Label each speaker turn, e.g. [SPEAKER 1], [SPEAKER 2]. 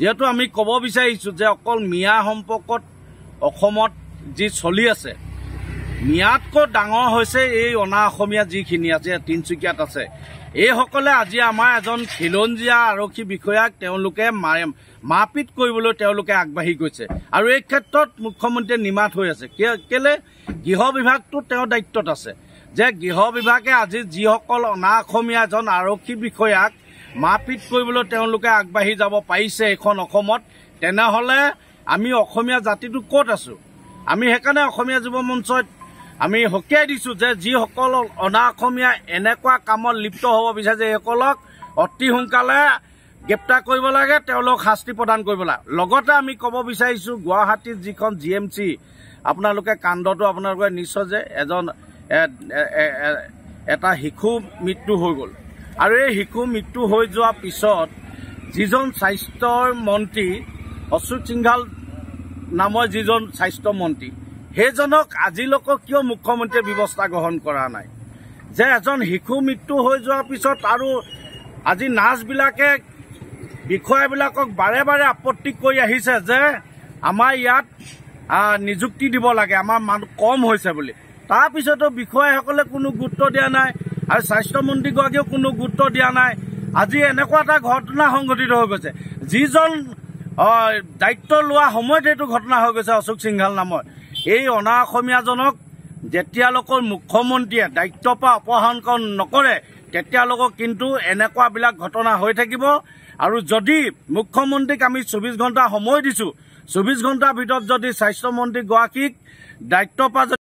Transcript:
[SPEAKER 1] যেহেতু আমি ক'ব বিচাৰিছোঁ যে অকল মিয়া সম্পৰ্কত অসমত যি চলি আছে, মিয়াতকৈ ডাঙৰ হৈছে এই অনা অসমীয়া যিখিনি আছে তিনিচুকীয়াত আছে। এইসকলে আজি আমাৰ এজন খিলঞ্জীয়া আৰক্ষী বিষয়াক তেওঁলোকে মাৰপিট কৰিবলৈ তেওঁলোকে আগবাঢ়ি গৈছে। আৰু এই ক্ষেত্ৰত মুখ্যমন্ত্ৰীয়ে নিমাত হৈ আছে। কেলে গৃহ বিভাগটো তেওঁৰ দায়িত্বত আছে যে গৃহ বিভাগে আজি যিসকল অনা অসমীয়া এজন আৰক্ষী বিষয়াক মাৰপিট কৰিবলৈ তেওঁলোকে আগবাঢ়ি যাব পাৰিছে এইখন অসমত, তেনেহ'লে আমি অসমীয়া জাতিটো ক'ত আছোঁ? আমি সেইকাৰণে অসমীয়া যুৱ মঞ্চত আমি সকীয়াই দিছোঁ যে যিসকল অনা অসমীয়া এনেকুৱা কামত লিপ্ত হ'ব বিচাৰিছে এইসকলক অতি সোনকালে গ্ৰেপ্তাৰ কৰিব লাগে, তেওঁলোকক শাস্তি প্ৰদান কৰিব লাগে। লগতে আমি ক'ব বিচাৰিছোঁ গুৱাহাটীত যিখন GMC আপোনালোকে কাণ্ডটো আপোনালোকে নিশ্চয় যে এটা শিশু মৃত্যু হৈ গ'ল। আৰু এই শিশু মৃত্যু হৈ যোৱাৰ পিছত যিজন স্বাস্থ্যৰ মন্ত্ৰী অশোক সিংঘাল নামৰ যিজন স্বাস্থ্য মন্ত্ৰী, সেইজনক আজিলৈকে কিয় মুখ্যমন্ত্ৰীয়ে ব্যৱস্থা গ্ৰহণ কৰা নাই? যে এজন শিশু মৃত্যু হৈ যোৱাৰ পিছত আৰু আজি নাৰ্ছবিলাকে বিষয়াবিলাকক বাৰে বাৰে আপত্তি কৰি আহিছে যে আমাৰ ইয়াত নিযুক্তি দিব লাগে, আমাৰ মানুহ কম হৈছে বুলি। তাৰপিছতো বিষয়াসকলে কোনো গুৰুত্ব দিয়া নাই আৰু স্বাস্থ্যমন্ত্ৰীগৰাকীয়েও কোনো গুৰুত্ব দিয়া নাই। আজি এনেকুৱা এটা ঘটনা সংঘটিত হৈ গৈছে, যিজন দায়িত্ব লোৱা সময়ত এইটো ঘটনা হৈ গৈছে অশোক সিংঘাল নামৰ এই অনা অসমীয়াজনক যেতিয়ালৈকে মুখ্যমন্ত্ৰীয়ে দায়িত্বৰ পৰা অপসাৰণ নকৰে তেতিয়ালৈকে কিন্তু এনেকুৱাবিলাক ঘটনা হৈ থাকিব। আৰু যদি মুখ্যমন্ত্ৰীক আমি 24 ঘণ্টা সময় দিছোঁ, 24 ঘণ্টাৰ ভিতৰত যদি স্বাস্থ্যমন্ত্ৰীগৰাকীক দায়িত্বৰ পৰা